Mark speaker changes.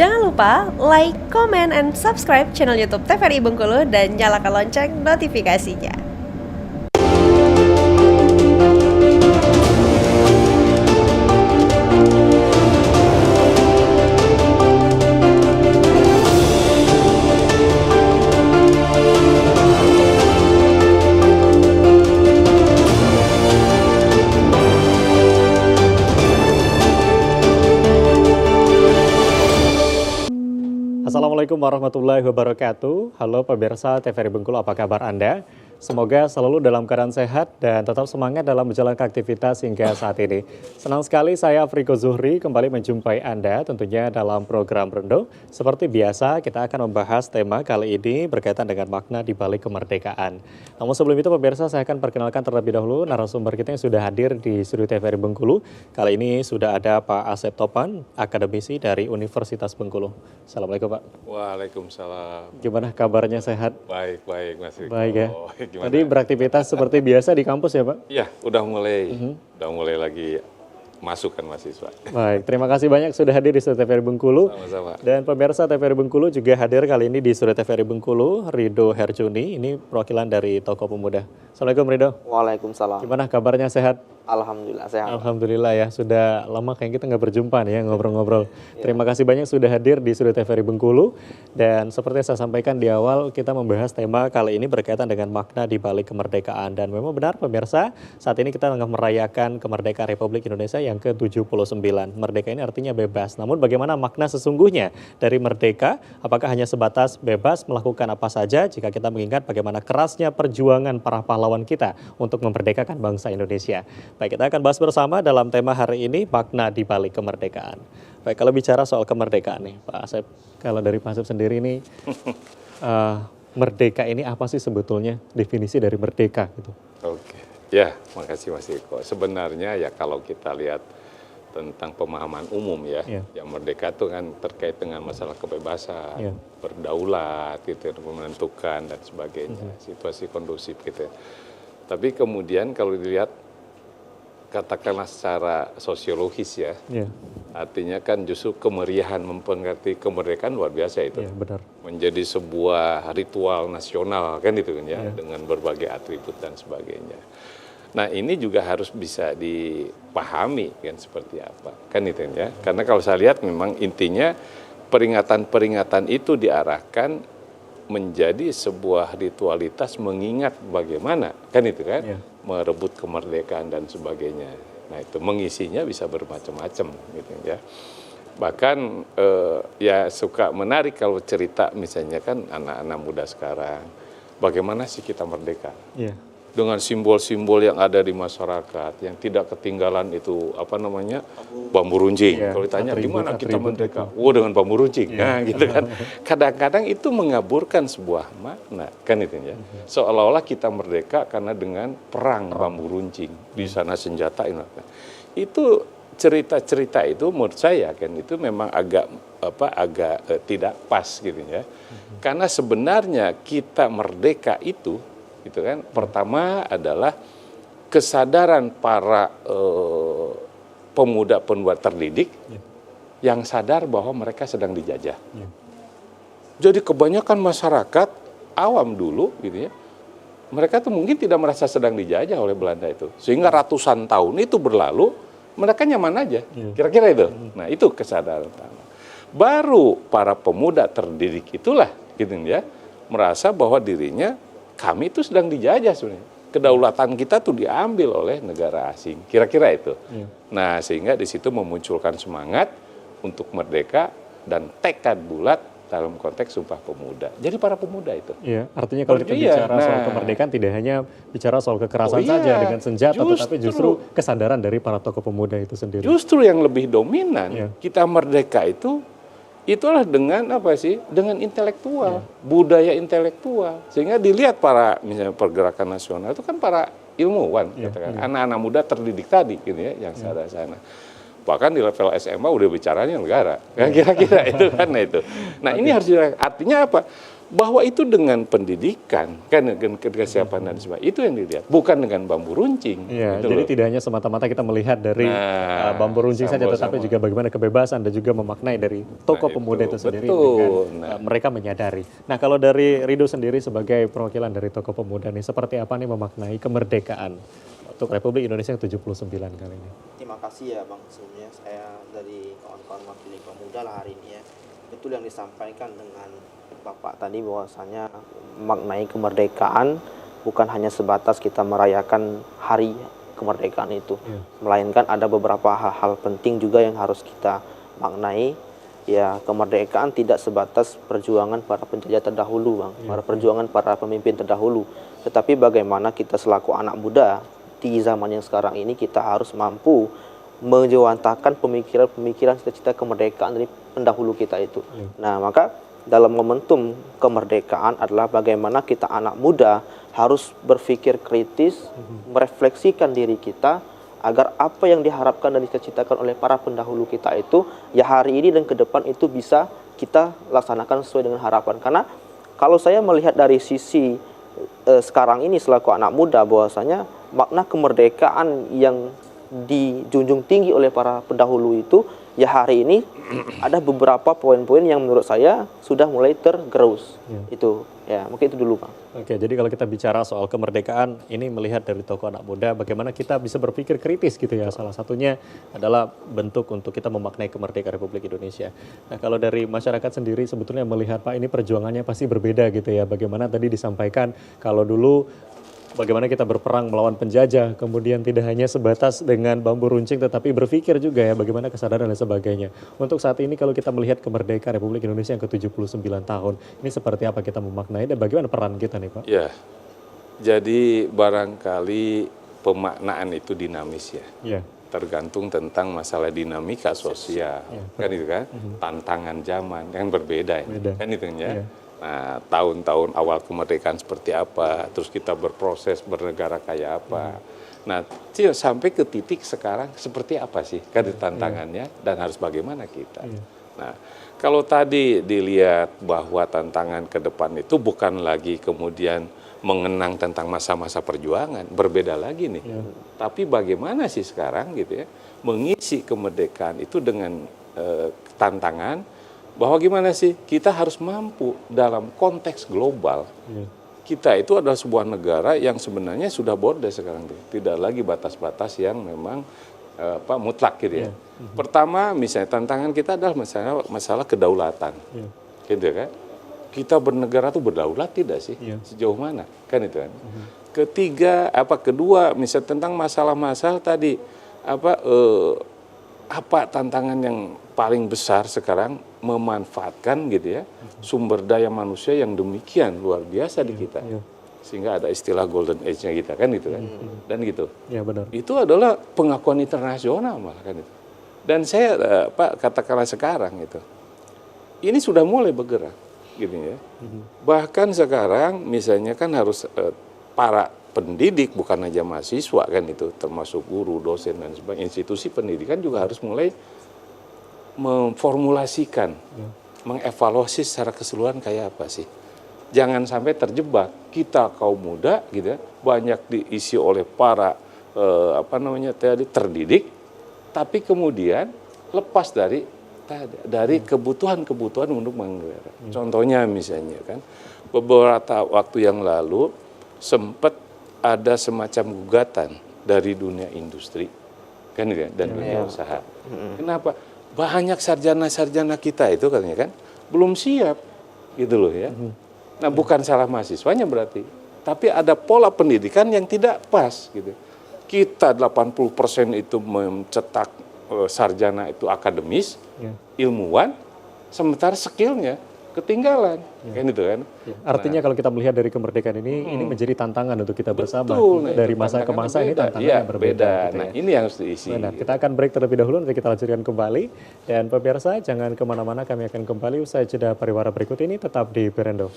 Speaker 1: Jangan lupa like, comment, and subscribe channel YouTube TVRI Bengkulu dan nyalakan lonceng notifikasinya.
Speaker 2: Assalamualaikum warahmatullahi wabarakatuh. Halo pemirsa TVRI Bengkulu, apa kabar Anda? Semoga selalu dalam keadaan sehat dan tetap semangat dalam menjalankan aktivitas hingga saat ini. Senang sekali saya Afriko Zuhri kembali menjumpai Anda tentunya dalam program Rendo. Seperti biasa kita akan membahas tema kali ini berkaitan dengan makna di balik kemerdekaan. Namun sebelum itu pemirsa saya akan perkenalkan terlebih dahulu narasumber kita yang sudah hadir di studio TVRI Bengkulu. Kali ini sudah ada Pak Asep Topan, akademisi dari Universitas Bengkulu. Assalamualaikum Pak.
Speaker 3: Waalaikumsalam.
Speaker 2: Gimana kabarnya, sehat?
Speaker 3: Baik Mas Riko.
Speaker 2: Baik ya.
Speaker 3: Gimana?
Speaker 2: Tadi beraktivitas seperti biasa di kampus ya Pak?
Speaker 3: Iya, udah mulai lagi masukkan mahasiswa.
Speaker 2: Baik, terima kasih banyak sudah hadir di Studio TVRI Bengkulu.
Speaker 3: Sama-sama.
Speaker 2: Dan pemirsa TVRI Bengkulu juga hadir kali ini di Studio TVRI Bengkulu, Ridho Herjuni, ini perwakilan dari Tokoh Pemuda. Assalamualaikum Ridho.
Speaker 4: Waalaikumsalam.
Speaker 2: Gimana kabarnya, sehat?
Speaker 4: Alhamdulillah sehat.
Speaker 2: Alhamdulillah ya, sudah lama kayak kita nggak berjumpa nih ya, ngobrol-ngobrol. Terima kasih banyak sudah hadir di Studio TVRI Bengkulu. Dan seperti yang saya sampaikan di awal, kita membahas tema kali ini berkaitan dengan makna di balik kemerdekaan. Dan memang benar pemirsa, saat ini kita tengah merayakan kemerdekaan Republik Indonesia yang ke-79. Merdeka ini artinya bebas. Namun bagaimana makna sesungguhnya dari merdeka? Apakah hanya sebatas bebas melakukan apa saja jika kita mengingat bagaimana kerasnya perjuangan para pahlawan kita untuk memerdekakan bangsa Indonesia? Baik, kita akan bahas bersama dalam tema hari ini, makna di balik kemerdekaan. Baik, kalau bicara soal kemerdekaan nih, Pak Asep, kalau dari Pak Asep sendiri nih, merdeka ini apa sih sebetulnya definisi dari merdeka gitu?
Speaker 3: Oke, ya makasih Mas Riko. Sebenarnya ya kalau kita lihat tentang pemahaman umum ya, yang merdeka itu kan terkait dengan masalah kebebasan, berdaulat, gitu, menentukan dan sebagainya, situasi kondusif gitu. Tapi kemudian kalau dilihat katakanlah secara sosiologis ya, artinya kan justru kemeriahan mempengerti kemerdekaan luar biasa itu,
Speaker 2: benar.
Speaker 3: Menjadi sebuah ritual nasional kan itu kan ya, dengan berbagai atribut dan sebagainya. Nah ini juga harus bisa dipahami kan seperti apa kan itu ya, karena kalau saya lihat memang intinya peringatan-peringatan itu diarahkan menjadi sebuah ritualitas mengingat bagaimana kan itu kan, merebut kemerdekaan dan sebagainya. Nah itu mengisinya bisa bermacam-macam gitu ya. Bahkan ya suka menarik kalau cerita misalnya kan anak-anak muda sekarang, bagaimana sih kita merdeka? Dengan simbol-simbol yang ada di masyarakat yang tidak ketinggalan itu apa namanya bambu runcing. Kalau ditanya gimana kita merdeka, dengan bambu runcing. Nah gitu kan. Kadang-kadang itu mengaburkan sebuah makna kan itu ya. Seolah-olah kita merdeka karena dengan perang bambu runcing, di sana senjata ini. Itu cerita-cerita itu menurut saya kan itu memang agak tidak pas gitu ya. Karena sebenarnya kita merdeka itu kan pertama adalah kesadaran para pemuda-pemuda terdidik yang sadar bahwa mereka sedang dijajah. Jadi kebanyakan masyarakat awam dulu gitu ya, mereka tuh mungkin tidak merasa sedang dijajah oleh Belanda itu, sehingga ratusan tahun itu berlalu mereka nyaman aja, kira-kira itu. Nah itu kesadaran pertama. Baru para pemuda terdidik itulah gitu ya, merasa bahwa dirinya kami itu sedang dijajah sebenarnya. Kedaulatan kita tuh diambil oleh negara asing. Kira-kira itu. Nah, sehingga di situ memunculkan semangat untuk merdeka dan tekad bulat dalam konteks Sumpah Pemuda. Jadi para pemuda itu.
Speaker 2: Iya, artinya kalau kita bicara soal kemerdekaan tidak hanya bicara soal kekerasan saja dengan senjata, tetapi justru kesadaran dari para tokoh pemuda itu sendiri.
Speaker 3: Justru yang lebih dominan, kita merdeka itulah dengan apa sih? Dengan intelektual, budaya intelektual. Sehingga dilihat para misalnya pergerakan nasional itu kan para ilmuwan, anak-anak muda terdidik tadi gitu ya, yang sadar sana. Bahkan di level SMA udah bicaranya negara. Kira-kira itu kan itu. Nah, ini harus artinya apa? bahwa itu dengan pendidikan, kan dengan kesiapan dan sebagainya, itu yang dilihat, bukan dengan bambu runcing.
Speaker 2: Iya,
Speaker 3: gitu
Speaker 2: jadi
Speaker 3: loh.
Speaker 2: tidak hanya semata-mata kita melihat dari bambu runcing saja, tetapi juga bagaimana kebebasan dan juga memaknai dari tokoh pemuda itu sendiri dengan mereka menyadari. Nah, kalau dari Rido sendiri sebagai perwakilan dari tokoh pemuda nih, seperti apa nih memaknai kemerdekaan untuk Republik Indonesia yang 79 kali ini?
Speaker 4: Terima kasih ya Bang, sebelumnya saya dari kawan-kawan wakili pemuda lah hari ini ya. Betul yang disampaikan dengan Bapak tadi bahwasanya maknai kemerdekaan bukan hanya sebatas kita merayakan hari kemerdekaan itu, melainkan ada beberapa hal-hal penting juga yang harus kita maknai. Ya, kemerdekaan tidak sebatas perjuangan para penjajah terdahulu, Bang, para perjuangan para pemimpin terdahulu, tetapi bagaimana kita selaku anak muda di zaman yang sekarang ini kita harus mampu menjawantahkan pemikiran-pemikiran cita-cita kemerdekaan dari pendahulu kita itu. Nah, maka dalam momentum kemerdekaan adalah bagaimana kita anak muda harus berpikir kritis, merefleksikan diri kita agar apa yang diharapkan dan dicita-citakan oleh para pendahulu kita itu ya hari ini dan ke depan itu bisa kita laksanakan sesuai dengan harapan. Karena kalau saya melihat dari sisi sekarang ini selaku anak muda bahwasanya makna kemerdekaan yang dijunjung tinggi oleh para pendahulu itu ya hari ini ada beberapa poin-poin yang menurut saya sudah mulai tergerus. Itu ya, mungkin itu dulu Bang.
Speaker 2: Oke, jadi kalau kita bicara soal kemerdekaan ini melihat dari tokoh anak muda bagaimana kita bisa berpikir kritis gitu ya. Salah satunya adalah bentuk untuk kita memaknai kemerdekaan Republik Indonesia. Nah, kalau dari masyarakat sendiri sebetulnya melihat Pak ini perjuangannya pasti berbeda gitu ya. Bagaimana tadi disampaikan kalau dulu bagaimana kita berperang melawan penjajah, kemudian tidak hanya sebatas dengan bambu runcing, tetapi berpikir juga ya bagaimana kesadaran dan sebagainya. Untuk saat ini kalau kita melihat kemerdekaan Republik Indonesia yang ke-79 tahun, ini seperti apa kita memaknai dan bagaimana peran kita nih Pak?
Speaker 3: Ya, jadi barangkali pemaknaan itu dinamis ya.
Speaker 2: Ya.
Speaker 3: Tergantung tentang masalah dinamika sosial, kan itu kan, tantangan zaman yang berbeda, kan itu ya. Nah, tahun-tahun awal kemerdekaan seperti apa, terus kita berproses bernegara kayak apa. Nah, sampai ke titik sekarang seperti apa sih kan tantangannya dan harus bagaimana kita. Nah, kalau tadi dilihat bahwa tantangan ke depan itu bukan lagi kemudian mengenang tentang masa-masa perjuangan, berbeda lagi nih. Tapi bagaimana sih sekarang gitu ya, mengisi kemerdekaan itu dengan tantangan bahwa gimana sih kita harus mampu dalam konteks global. Kita itu adalah sebuah negara yang sebenarnya sudah border sekarang, tidak lagi batas-batas yang memang mutlak gitu ya. Pertama misalnya tantangan kita adalah masalah kedaulatan, gitu kan? Kita bernegara tuh berdaulat tidak sih? Sejauh mana? Kan itu kan. Kedua misalnya tentang masalah-masalah tadi apa tantangan yang paling besar sekarang memanfaatkan gitu ya sumber daya manusia yang demikian luar biasa di kita, sehingga ada istilah golden age-nya kita kan gitu kan, dan gitu. Ya benar. Itu adalah pengakuan internasional malah kan itu. Dan saya katakanlah sekarang itu, ini sudah mulai bergerak gitu ya. Bahkan sekarang misalnya kan harus para pendidik bukan aja mahasiswa kan itu, termasuk guru, dosen dan sebagainya, institusi pendidikan juga harus mulai memformulasikan, mengevaluasi secara keseluruhan kayak apa sih. Jangan sampai terjebak kita kaum muda gitu ya, banyak diisi oleh para terdidik, tapi kemudian lepas dari kebutuhan-kebutuhan untuk mengelola. Contohnya misalnya kan, beberapa waktu yang lalu sempat ada semacam gugatan dari dunia industri kan dan dunia usaha. Kenapa? Banyak sarjana-sarjana kita itu katanya kan belum siap gitu loh ya. Nah, bukan salah mahasiswanya berarti, tapi ada pola pendidikan yang tidak pas gitu. Kita 80% itu mencetak sarjana itu akademis, ilmuwan, sementara skillnya ketinggalan, kan itu kan.
Speaker 2: Artinya kalau kita melihat dari kemerdekaan ini menjadi tantangan untuk kita bersama. Dari masa ke masa ini tantangannya berbeda. Gitu
Speaker 3: nah ini yang harus diisi.
Speaker 2: Benar. Kita akan break terlebih dahulu, nanti kita lanjutkan kembali. Dan pemirsa jangan kemana-mana, kami akan kembali usai jeda pariwara berikut ini, tetap di Berendo.